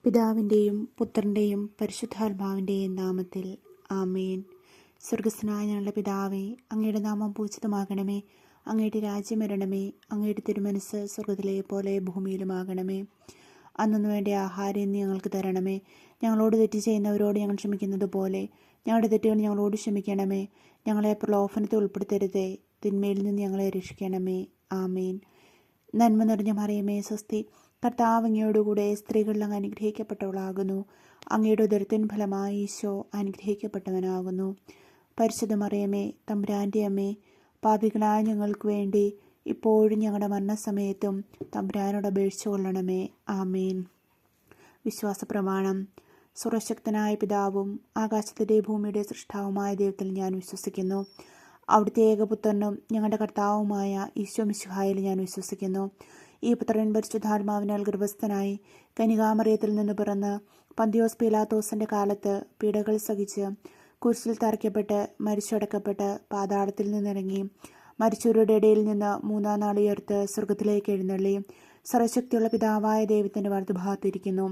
പിതാവിൻ്റെയും പുത്രൻ്റെയും പരിശുദ്ധാത്മാവിൻ്റെയും നാമത്തിൽ ആമേൻ. സ്വർഗസ്ഥനായ ഞങ്ങളുടെ പിതാവേ, അങ്ങയുടെ നാമം പൂജിതമാകണമേ. അങ്ങയുടെ രാജ്യം വരണമേ. അങ്ങയുടെ തിരുമനസ്സ് സ്വർഗത്തിലെ പോലെ ഭൂമിയിലുമാകണമേ. അന്നു വേണ്ട ആഹാരം ഇന്ന് ഞങ്ങൾക്ക് തരണമേ. ഞങ്ങളോട് തെറ്റ് ചെയ്യുന്നവരോട് ഞങ്ങൾ ക്ഷമിക്കുന്നത് പോലെ ഞങ്ങളുടെ തെറ്റുകൾ ഞങ്ങളോട് ക്ഷമിക്കണമേ. ഞങ്ങളെ പ്രലോഭനത്തിൽ ഉൾപ്പെടുത്തരുതേ, തിന്മയിൽ നിന്ന് ഞങ്ങളെ രക്ഷിക്കണമേ. ആമേൻ. നന്മ നിറഞ്ഞ മറിയമേ, സ്വസ്തി. കർത്താവ് അങ്ങയോടുകൂടെ സ്ത്രീകളിൽ അങ്ങ് അനുഗ്രഹിക്കപ്പെട്ടവളാകുന്നു. അങ്ങയുടെ ഉദരത്തിൻ ഫലമായി ഈശോ അനുഗ്രഹിക്കപ്പെട്ടവനാകുന്നു. പരിശുദ്ധ മറിയമേ, തമ്പുരാൻ്റെ അമ്മേ, പാപികളായ ഞങ്ങൾക്ക് വേണ്ടി ഇപ്പോഴും ഞങ്ങളുടെ മരണസമയത്തും തമ്പുരാനോട് അപേക്ഷിച്ചു കൊള്ളണമേ. ആമേൻ. വിശ്വാസ പ്രമാണം. സർവശക്തനായ പിതാവും ആകാശത്തിൻ്റെ ഭൂമിയുടെ സൃഷ്ടാവുമായ ദൈവത്തിൽ ഞാൻ വിശ്വസിക്കുന്നു. അവിടുത്തെ ഏകപുത്രനും ഞങ്ങളുടെ കർത്താവുമായ ഈശോ മിശിഹായിൽ ഞാൻ വിശ്വസിക്കുന്നു. ഈ പുത്രൻ പരിശുദ്ധാത്മാവിനാൽ ഗർഭസ്ഥനായി കന്യകാമറിയത്തിൽ നിന്ന് പിറന്ന് പന്തിയോസ് പീലാത്തോസിൻ്റെ കാലത്ത് പീഡകൾ സഹിച്ച് കുരിശിൽ തറയ്ക്കപ്പെട്ട് മരിച്ചടക്കപ്പെട്ട് പാതാളത്തിൽ നിന്നിറങ്ങി മരിച്ചവരുടെ ഇടയിൽ നിന്ന് മൂന്നാം നാൾ ഉയർത്ത് സ്വർഗത്തിലേക്ക് എഴുന്നള്ളി സർവശക്തിയുള്ള പിതാവായ ദൈവത്തിൻ്റെ വലതുഭാഗത്തിരിക്കുന്നു.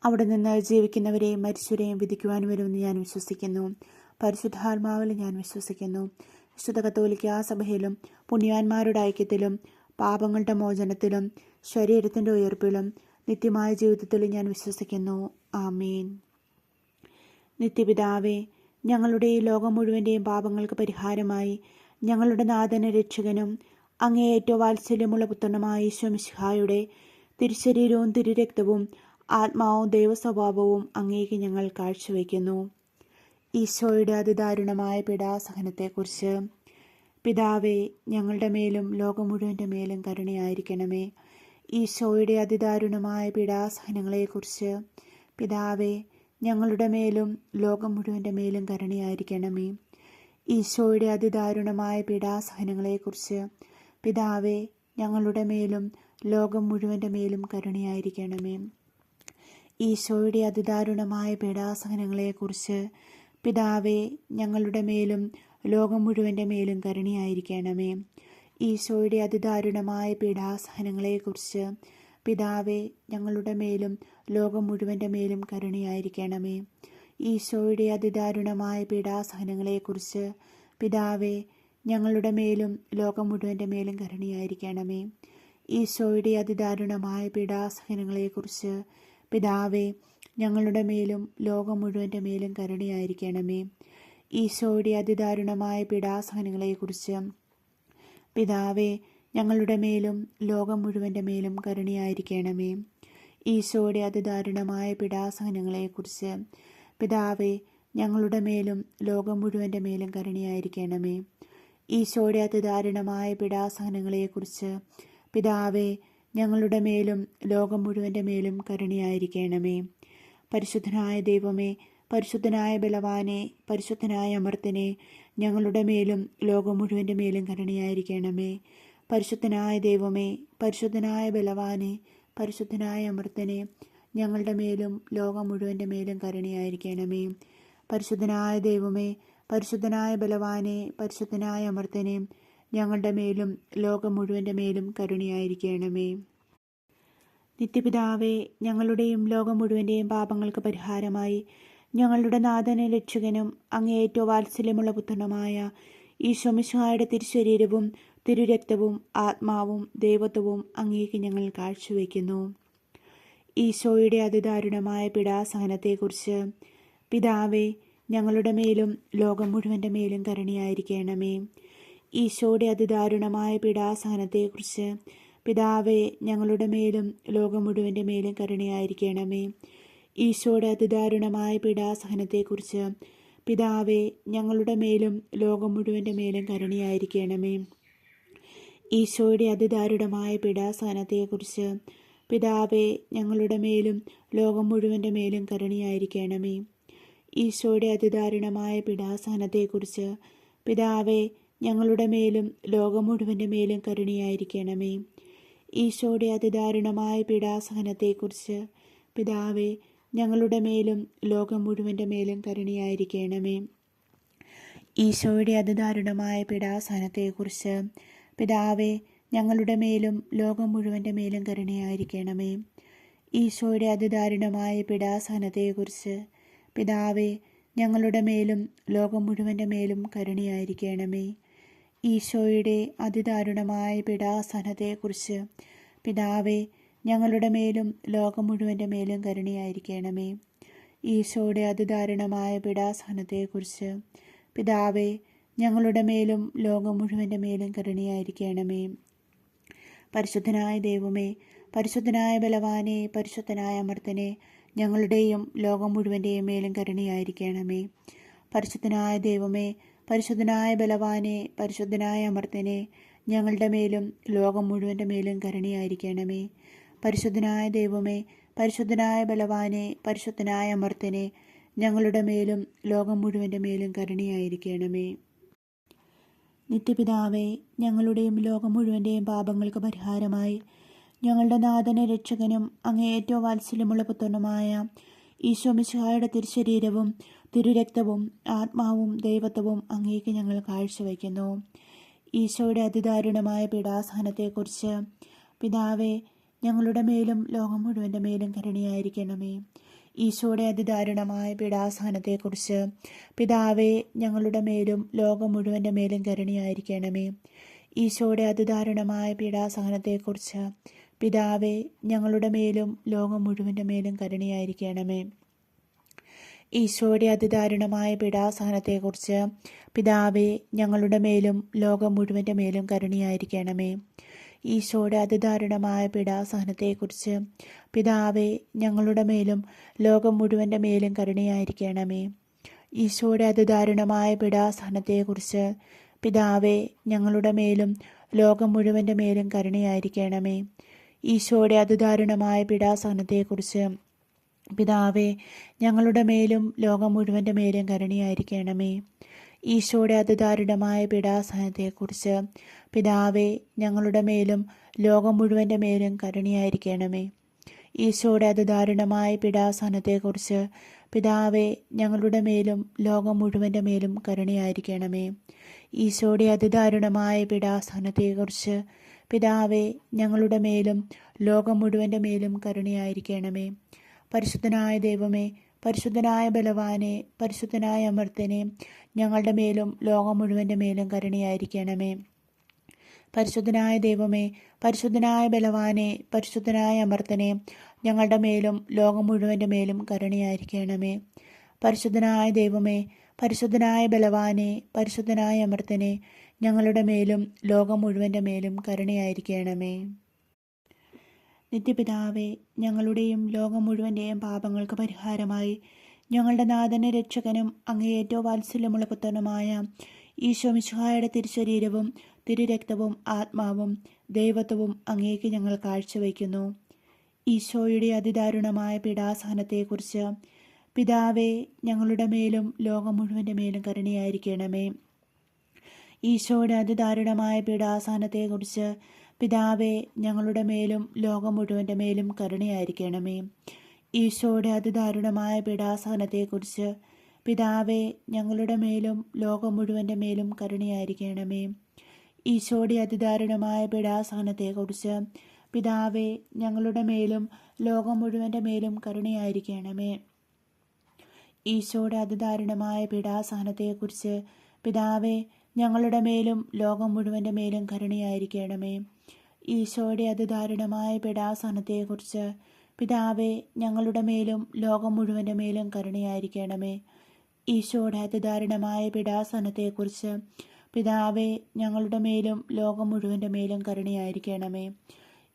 അവിടെ നിന്ന് ജീവിക്കുന്നവരെയും മരിച്ചവരെയും വിധിക്കുവാൻ വരുമെന്ന് ഞാൻ വിശ്വസിക്കുന്നു. പരിശുദ്ധാത്മാവിൽ ഞാൻ വിശ്വസിക്കുന്നു. വിശുദ്ധ കത്തോലിക്കാ സഭയിലും പുണ്യവാന്മാരുടെ ഐക്യത്തിലും പാപങ്ങളുടെ മോചനത്തിലും ശരീരത്തിൻ്റെ ഉയർപ്പിലും നിത്യമായ ജീവിതത്തിലും ഞാൻ വിശ്വസിക്കുന്നു. ആമേൻ. നിത്യപിതാവേ, ഞങ്ങളുടെ ഈ ലോകം മുഴുവൻ്റെയും പാപങ്ങൾക്ക് പരിഹാരമായി ഞങ്ങളുടെ നാഥനും രക്ഷകനും അങ്ങേ ഏറ്റവും വാത്സല്യമുള്ള പുത്രനുമായ ഈശോ മിശിഹായുടെ തിരുശരീരവും തിരുരക്തവും ആത്മാവും ദൈവസ്വഭാവവും അങ്ങേക്ക് ഞങ്ങൾ കാഴ്ചവെക്കുന്നു. ഈശോയുടെ അതിദാരുണമായ പീഡാസഹനത്തെക്കുറിച്ച്. പിതാവേ, ഞങ്ങളുടെ മേലും ലോകം മുഴുവൻ്റെ മേലും കരുണയായിരിക്കണമേ. ഈശോയുടെ അതിദാരുണമായ പീഡാസഹനങ്ങളെക്കുറിച്ച്. പിതാവേ, ഞങ്ങളുടെ മേലും ലോകം മുഴുവൻ്റെ മേലും കരുണയായിരിക്കണമേ. ഈശോയുടെ അതിദാരുണമായ പീഡാസഹനങ്ങളെക്കുറിച്ച്. പിതാവേ, ഞങ്ങളുടെ മേലും ലോകം മുഴുവൻ്റെ മേലും കരുണയായിരിക്കണമേ. ഈശോയുടെ അതിദാരുണമായ പീഡാസഹനങ്ങളെക്കുറിച്ച്. പിതാവേ, ഞങ്ങളുടെ മേലും ലോകം മുഴുവൻ്റെ മേലും കരുണയായിരിക്കണമേ. ഈശോയുടെ അതിദാരുണമായ പീഡാസഹനങ്ങളെക്കുറിച്ച്. പിതാവേ, ഞങ്ങളുടെ മേലും ലോകം മുഴുവൻ്റെ മേലും കരുണയായിരിക്കണമേ. ഈശോയുടെ അതിദാരുണമായ പീഡാസഹനങ്ങളെക്കുറിച്ച്. പിതാവേ, ഞങ്ങളുടെ മേലും ലോകം മുഴുവൻ്റെ മേലും കരുണയായിരിക്കണമേ. ഈശോയുടെ അതിദാരുണമായ പീഡാസഹനങ്ങളെക്കുറിച്ച്. പിതാവേ, ഞങ്ങളുടെ മേലും ലോകം മുഴുവൻ്റെ മേലും കരുണയായിരിക്കണമേ. ഈശോയുടെ അതിദാരുണമായ പീഡാസഹനങ്ങളെക്കുറിച്ച്. പിതാവേ, ഞങ്ങളുടെ മേലും ലോകം മുഴുവൻ്റെ മേലും കരുണയായിരിക്കണമേ. ഈശോയുടെ അതിദാരുണമായ പീഡാസഹനങ്ങളെക്കുറിച്ച്. പിതാവേ, ഞങ്ങളുടെ മേലും ലോകം മുഴുവൻ്റെ മേലും കരുണയായിരിക്കണമേ. ഈശോയുടെ അതിദാരുണമായ പീഡാസഹനങ്ങളെക്കുറിച്ച്. പിതാവേ, ഞങ്ങളുടെ മേലും ലോകം മുഴുവൻ്റെ മേലും കരുണയായിരിക്കണമേ. പരിശുദ്ധനായ ദൈവമേ, പരിശുദ്ധനായ ബലവാനെ, പരിശുദ്ധനായ അമർത്തനെ, ഞങ്ങളുടെ മേലും ലോകം മുഴുവൻ്റെ മേലും കരുണയായിരിക്കണമേ. പരിശുദ്ധനായ ദൈവമേ, പരിശുദ്ധനായ ബലവാനെ, പരിശുദ്ധനായ അമർത്തനെ, ഞങ്ങളുടെ മേലും ലോകം മുഴുവൻ്റെ മേലും കരുണയായിരിക്കണമേ. പരിശുദ്ധനായ ദൈവമേ, പരിശുദ്ധനായ ബലവാനെ, പരിശുദ്ധനായ അമർത്തനെ, ഞങ്ങളുടെ മേലും ലോകം മുഴുവൻ്റെ മേലും കരുണയായിരിക്കണമേ. നിത്യപിതാവേ, ഞങ്ങളുടെയും ലോകം മുഴുവൻ്റെയും പാപങ്ങൾക്ക് പരിഹാരമായി ഞങ്ങളുടെ നാഥനും രക്ഷകനും അങ്ങേ ഏറ്റവും വാത്സല്യമുള്ള പുത്രനുമായ ഈശോ മിശിഹായുടെ തിരുശരീരവും തിരുരക്തവും ആത്മാവും ദൈവത്വവും അങ്ങേക്ക് ഞങ്ങൾ കാഴ്ചവെക്കുന്നു. ഈശോയുടെ അതിദാരുണമായ പീഡാസഹനത്തെക്കുറിച്ച്. പിതാവേ, ഞങ്ങളുടെ മേലും ലോകം മുഴുവൻ്റെ മേലും കരുണയായിരിക്കണമേ. ഈശോയുടെ അതിദാരുണമായ പീഡാസഹനത്തെക്കുറിച്ച്. പിതാവേ, ഞങ്ങളുടെ മേലും ലോകം മുഴുവൻ്റെ മേലും കരുണയായിരിക്കണമേ. ഈശോയുടെ അതിദാരുണമായ പീഡാസഹനത്തെക്കുറിച്ച്. പിതാവേ, ഞങ്ങളുടെ മേലും ലോകം മുഴുവൻ്റെ മേലും കരുണയായിരിക്കണമേ. ഈശോയുടെ അതിദാരുണമായ പീഡാസഹനത്തെക്കുറിച്ച്. പിതാവേ, ഞങ്ങളുടെ മേലും ലോകം മുഴുവൻ്റെ മേലും കരുണയായിരിക്കണമേ. ഈശോയുടെ അതിദാരുണമായ പീഡാസഹനത്തെക്കുറിച്ച്. പിതാവേ, ഞങ്ങളുടെ മേലും ലോകം മുഴുവൻ്റെ മേലും കരുണയായിരിക്കണമേ. ഈശോയുടെ അതിദാരുണമായ പീഡാസഹനത്തെക്കുറിച്ച്. പിതാവേ, ഞങ്ങളുടെ മേലും ലോകം മുഴുവൻ്റെ മേലും കരുണയായിരിക്കണമേ. ഈശോയുടെ അതിദാരുണമായ പീഡാസഹനത്തെക്കുറിച്ച്. പിതാവേ, ഞങ്ങളുടെ മേലും ലോകം മുഴുവൻ്റെ മേലും കരുണയായിരിക്കണമേ. ഈശോയുടെ അതിദാരുണമായ പീഡാസഹനത്തെക്കുറിച്ച് പിതാവേ, ഞങ്ങളുടെ മേലും ലോകം മുഴുവൻ്റെ മേലും കരുണയായിരിക്കണമേ. ഈശോയുടെ അതിദാരുണമായ പീഡാസഹനത്തെക്കുറിച്ച് പിതാവേ, ഞങ്ങളുടെ മേലും ലോകം മുഴുവൻ്റെ മേലും കരുണയായിരിക്കണമേ. ഈശോയുടെ അതിദാരുണമായ പീഡാസഹനത്തെക്കുറിച്ച് പിതാവേ, ഞങ്ങളുടെ മേലും ലോകം മുഴുവൻ്റെ മേലും കരുണയായിരിക്കണമേ. പരിശുദ്ധനായ ദൈവമേ, പരിശുദ്ധനായ ബലവാനെ, പരിശുദ്ധനായ അമർത്തനെ, ഞങ്ങളുടെയും ലോകം മുഴുവൻ്റെയും മേലും കരുണയായിരിക്കണമേ. പരിശുദ്ധനായ ദൈവമേ, പരിശുദ്ധനായ ബലവാനെ, പരിശുദ്ധനായ അമർത്തനെ, ഞങ്ങളുടെ മേലും ലോകം മുഴുവൻ്റെ മേലും കരുണയായിരിക്കണമേ. പരിശുദ്ധനായ ദൈവമേ, പരിശുദ്ധനായ ബലവാനെ, പരിശുദ്ധനായ അമർത്തനെ, ഞങ്ങളുടെ മേലും ലോകം മുഴുവൻ്റെ മേലും കരുണയായിരിക്കണമേ. നിത്യപിതാവേ, ഞങ്ങളുടെയും ലോകം മുഴുവൻ്റെയും പാപങ്ങൾക്ക് പരിഹാരമായി ഞങ്ങളുടെ നാഥനും രക്ഷകനും അങ്ങേ ഏറ്റവും വാത്സല്യമുള്ള പുത്രനുമായ ഈശോ മിശിഹായുടെ തിരുശരീരവും തിരുരക്തവും ആത്മാവും ദൈവത്വവും അങ്ങേക്ക് ഞങ്ങൾ കാഴ്ചവയ്ക്കുന്നു. ഈശോയുടെ അതിദാരുണമായ പീഡാസഹനത്തെക്കുറിച്ച് പിതാവേ, ഞങ്ങളുടെ മേലും ലോകം മുഴുവൻ്റെ മേലും കരുണയായിരിക്കണമേ. ഈശോയുടെ അതിദാരുണമായ പീഡാസഹനത്തെക്കുറിച്ച് പിതാവേ, ഞങ്ങളുടെ മേലും ലോകം മുഴുവൻ്റെ മേലും കരുണയായിരിക്കണമേ. ഈശോയുടെ അതിദാരുണമായ പീഡാസഹനത്തെക്കുറിച്ച് പിതാവേ, ഞങ്ങളുടെ മേലും ലോകം മുഴുവൻ്റെ മേലും കരുണയായിരിക്കണമേ. ഈശോയുടെ അതിദാരുണമായ പീഡാസഹനത്തെക്കുറിച്ച് പിതാവേ, ഞങ്ങളുടെ മേലും ലോകം മുഴുവൻ്റെ മേലും കരുണയായിരിക്കണമേ. ഈശോയുടെ അതിദാരുണമായ പീഡാസഹനത്തെക്കുറിച്ച് പിതാവേ, ഞങ്ങളുടെ മേലും ലോകം മുഴുവൻ്റെ മേലും കരുണയായിരിക്കണമേ. ഈശോയുടെ അതിദാരുണമായ പീഡാസഹനത്തെക്കുറിച്ച് പിതാവേ, ഞങ്ങളുടെ മേലും ലോകം മുഴുവൻ്റെ മേലും കരുണയായിരിക്കണമേ. ഈശോയുടെ അതിദാരുണമായ പീഡാസഹനത്തെക്കുറിച്ച് പിതാവേ, ഞങ്ങളുടെ മേലും ലോകം മുഴുവൻ്റെ മേലും കരുണയായിരിക്കണമേ. ഈശോയുടെ അതിദാരുണമായ പീഡാസഹനത്തെക്കുറിച്ച് പിതാവേ, ഞങ്ങളുടെ മേലും ലോകം മുഴുവൻ്റെ മേലും കരുണയായിരിക്കണമേ. ഈശോയുടെ അതിദാരുണമായ പീഡാസഹനത്തെക്കുറിച്ച് പിതാവേ, ഞങ്ങളുടെ മേലും ലോകം മുഴുവൻ്റെ മേലും കരുണയായിരിക്കണമേ. ഈശോയുടെ അതിദാരുണമായ പീഡാസഹനത്തെക്കുറിച്ച് പിതാവേ, ഞങ്ങളുടെ മേലും ലോകം മുഴുവൻ്റെ മേലും കരുണയായിരിക്കണമേ. പരിശുദ്ധനായ ദൈവമേ, പരിശുദ്ധനായ ബലവാനെ, പരിശുദ്ധനായ അമർത്തനെ, ഞങ്ങളുടെ മേലും ലോകം മുഴുവൻ്റെ മേലും കരുണയായിരിക്കണമേ. പരിശുദ്ധനായ ദൈവമേ, പരിശുദ്ധനായ ബലവാനെ, പരിശുദ്ധനായ അമർത്തനെ, ഞങ്ങളുടെ മേലും ലോകം മുഴുവൻ്റെ മേലും കരുണയായിരിക്കണമേ. പരിശുദ്ധനായ ദൈവമേ, പരിശുദ്ധനായ ബലവാനെ, പരിശുദ്ധനായ അമർത്തനെ, ഞങ്ങളുടെ മേലും ലോകം മുഴുവൻ്റെ മേലും കരുണയായിരിക്കണമേ. നിത്യപിതാവേ, ഞങ്ങളുടെയും ലോകം മുഴുവൻ്റെയും പാപങ്ങൾക്ക് പരിഹാരമായി ഞങ്ങളുടെ നാഥനും രക്ഷകനും അങ്ങേ ഏറ്റവും വാത്സല്യമുള്ള പുത്രനുമായ ഈശോ മിശിഹായുടെ തിരുശരീരവും തിരുരക്തവും ആത്മാവും ദൈവത്വവും അങ്ങേക്ക് ഞങ്ങൾ കാഴ്ചവയ്ക്കുന്നു. ഈശോയുടെ അതിദാരുണമായ പീഡാസഹനത്തെക്കുറിച്ച് പിതാവേ, ഞങ്ങളുടെ മേലും ലോകം മുഴുവൻ്റെ മേലും കരുണയായിരിക്കണമേ. ഈശോയുടെ അതിദാരുണമായ പീഡാസഹനത്തെക്കുറിച്ച് പിതാവേ, ഞങ്ങളുടെ മേലും ലോകം മുഴുവൻ്റെ മേലും കരുണയായിരിക്കണമേ. ഈശോയുടെ അതിദാരുണമായ പീഡാസഹനത്തെക്കുറിച്ച് പിതാവേ, ഞങ്ങളുടെ മേലും ലോകം മുഴുവൻ്റെ മേലും കരുണയായിരിക്കണമേ. ഈശോയുടെ അതിദാരുണമായ പീഡാസഹനത്തെക്കുറിച്ച് പിതാവേ, ഞങ്ങളുടെ മേലും ലോകം മുഴുവൻ്റെ മേലും കരുണയായിരിക്കണമേ. ഈശോയുടെ അതിദാരുണമായ പീഡാസഹനത്തെക്കുറിച്ച് പിതാവേ, ഞങ്ങളുടെ മേലും ലോകം മുഴുവൻ്റെ മേലും കരുണയായിരിക്കണമേ. ഈശോയുടെ അതിദാരുണമായ പീഡാസഹനത്തെക്കുറിച്ച് പിതാവേ, ഞങ്ങളുടെ മേലും ലോകം മുഴുവൻ്റെ മേലും കരുണയായിരിക്കണമേ. ഈശോയുടെ അതിദാരുണമായ പീഡാസഹനത്തെക്കുറിച്ച് പിതാവേ, ഞങ്ങളുടെ മേലും ലോകം മുഴുവൻ്റെ മേലും കരുണയായിരിക്കണമേ.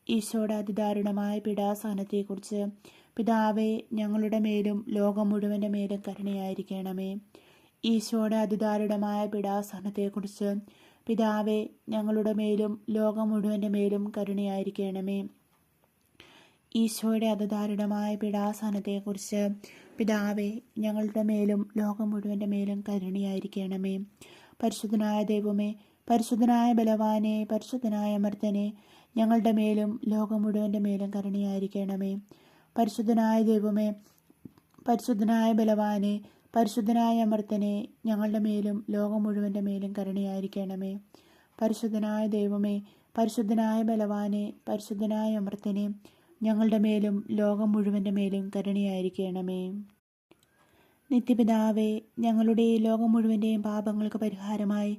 ഈശോയുടെ അതിദാരുണമായ പീഡാസഹനത്തെക്കുറിച്ച് പിതാവേ, ഞങ്ങളുടെ മേലും ലോകം മുഴുവൻ്റെ മേലും കരുണയായിരിക്കണമേ. ഈശോയുടെ അതിദാരുണമായ പീഡാസഹനത്തെക്കുറിച്ച് പിതാവേ, ഞങ്ങളുടെ മേലും ലോകം മുഴുവൻ്റെ മേലും കരുണയായിരിക്കണമേ. ഈശോയുടെ അതിദാരുണമായ പീഡാസഹനത്തെക്കുറിച്ച് പിതാവേ, ഞങ്ങളുടെ മേലും ലോകം മുഴുവൻ്റെ മേലും കരുണയായിരിക്കണമേ. പരിശുദ്ധനായ ദൈവമേ, പരിശുദ്ധനായ ബലവാനെ, പരിശുദ്ധനായ അമർത്തനെ, ഞങ്ങളുടെ മേലും ലോകം മുഴുവൻ്റെ മേലും കരുണയായിരിക്കണമേ. പരിശുദ്ധനായ ദൈവമേ, പരിശുദ്ധനായ ബലവാനെ, പരിശുദ്ധനായ അമർത്തനെ, ഞങ്ങളുടെ മേലും ലോകം മുഴുവൻ്റെ മേലും കരുണയായിരിക്കണമേ. പരിശുദ്ധനായ ദൈവമേ, പരിശുദ്ധനായ ബലവാനെ, പരിശുദ്ധനായ അമർത്തനെ, ഞങ്ങളുടെ മേലും ലോകം മുഴുവൻ്റെ മേലും കരുണയായിരിക്കണമേ. നിത്യപിതാവേ, ഞങ്ങളുടെ ലോകം മുഴുവൻ്റെയും പാപങ്ങൾക്ക് പരിഹാരമായി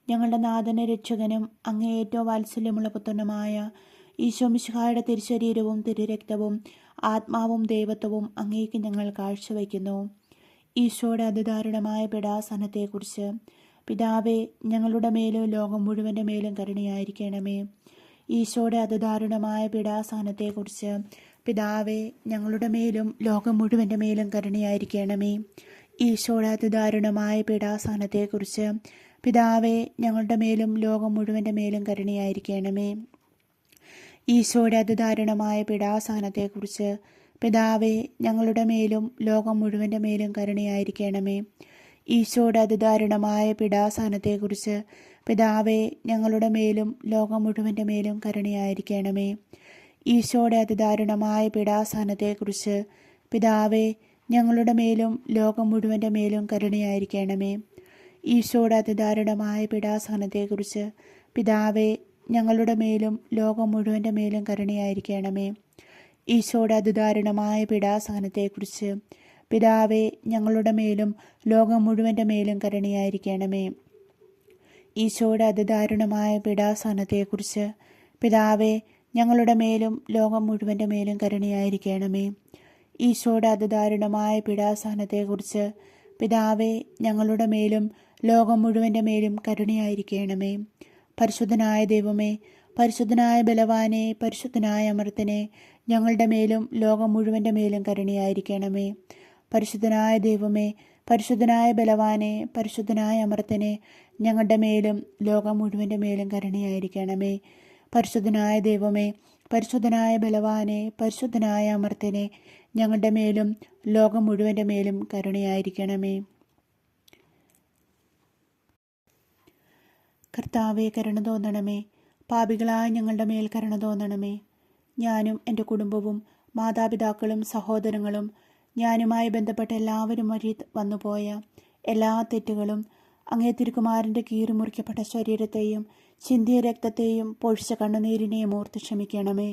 ഞങ്ങളുടെ നാഥന രക്ഷകനും അങ്ങേ ഏറ്റവും വാത്സല്യമുള്ള പുത്രനുമായ ഈശോ മിശിഹായുടെ തിരുശരീരവും തിരുരക്തവും ആത്മാവും ദൈവത്വവും അങ്ങേക്ക് ഞങ്ങൾ കാഴ്ചവയ്ക്കുന്നു. ഈശോയുടെ അതിദാരുണമായ പീഡാസഹനത്തെക്കുറിച്ച് പിതാവേ, ഞങ്ങളുടെ മേലും ലോകം മുഴുവൻ്റെ മേലും കരുണയായിരിക്കണമേ. ഈശോയുടെ അതിദാരുണമായ പീഡാസഹനത്തെക്കുറിച്ച് പിതാവേ, ഞങ്ങളുടെ മേലും ലോകം മുഴുവൻ്റെ മേലും കരുണയായിരിക്കണമേ. ഈശോയുടെ അതിദാരുണമായ പീഡാസഹനത്തെക്കുറിച്ച് പിതാവേ, ഞങ്ങളുടെ മേലും ലോകം മുഴുവൻ്റെ മേലും കരുണയായിരിക്കണമേ. ഈശോയുടെ അതിദാരുണമായ പീഡാസഹനത്തെക്കുറിച്ച് പിതാവേ, ഞങ്ങളുടെ മേലും ലോകം മുഴുവൻ്റെ മേലും കരുണയായിരിക്കണമേ. ഈശോയുടെ അതിദാരുണമായ പീഡാസഹനത്തെക്കുറിച്ച് പിതാവേ, ഞങ്ങളുടെ മേലും ലോകം മുഴുവൻ്റെ മേലും കരുണയായിരിക്കണമേ. ഈശോയുടെ അതിദാരുണമായ പീഡാസഹനത്തെക്കുറിച്ച് പിതാവേ, ഞങ്ങളുടെ മേലും ലോകം മുഴുവൻ്റെ മേലും കരുണയായിരിക്കണമേ. ഈശോയുടെ അതിദാരുണമായ പീഡാസഹനത്തെക്കുറിച്ച് പിതാവേ, ഞങ്ങളുടെ മേലും ലോകം മുഴുവൻ്റെ മേലും കരുണയായിരിക്കണമേ. ഈശോയുടെ അതിദാരുണമായ പീഡാസഹനത്തെക്കുറിച്ച് പിതാവേ, ഞങ്ങളുടെ മേലും ലോകം മുഴുവൻ്റെ മേലും കരുണയായിരിക്കണമേ. ഈശോയുടെ അതിദാരുണമായ പീഡാസഹനത്തെക്കുറിച്ച് പിതാവേ, ഞങ്ങളുടെ മേലും ലോകം മുഴുവൻ്റെ മേലും കരുണയായിരിക്കണമേ. ഈശോയുടെ അതിദാരുണമായ പീഡാസഹനത്തെക്കുറിച്ച് പിതാവേ, ഞങ്ങളുടെ മേലും ലോകം മുഴുവൻ്റെ മേലും കരുണയായിരിക്കണമേ. പരിശുദ്ധനായ ദൈവമേ, പരിശുദ്ധനായ ബലവാനെ, പരിശുദ്ധനായ അമർത്തനെ, ഞങ്ങളുടെ മേലും ലോകം മുഴുവൻ്റെ മേലും കരുണയായിരിക്കണമേ. പരിശുദ്ധനായ ദൈവമേ, പരിശുദ്ധനായ ബലവാനെ, പരിശുദ്ധനായ അമർത്തനെ, ഞങ്ങളുടെ മേലും ലോകം മുഴുവൻ്റെ മേലും കരുണയായിരിക്കണമേ. പരിശുദ്ധനായ ദൈവമേ, പരിശുദ്ധനായ ബലവാനെ, പരിശുദ്ധനായ അമർത്തനെ, ഞങ്ങളുടെ മേലും ലോകം മുഴുവൻ്റെ മേലും കരുണയായിരിക്കണമേ. കർത്താവേ, കരുണ തോന്നണമേ. പാപികളായ ഞങ്ങളുടെ മേൽ കരുണ തോന്നണമേ. ഞാനും എൻ്റെ കുടുംബവും മാതാപിതാക്കളും സഹോദരങ്ങളും ഞാനുമായി ബന്ധപ്പെട്ട എല്ലാവരും വഴി വന്നുപോയ എല്ലാ തെറ്റുകളും അങ്ങേ തിരുക്കുമാരൻ്റെ കീറിമുറിക്കപ്പെട്ട ശരീരത്തെയും ചിന്തിയ രക്തത്തെയും പൊഴിച്ച കണ്ണുനീരിനെയും ഓർത്ത് ക്ഷമിക്കണമേ.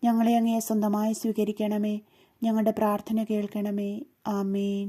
ഞങ്ങളെ അങ്ങേ സ്വന്തമായി സ്വീകരിക്കണമേ. ഞങ്ങളുടെ പ്രാർത്ഥന കേൾക്കണമേ. ആമേൻ.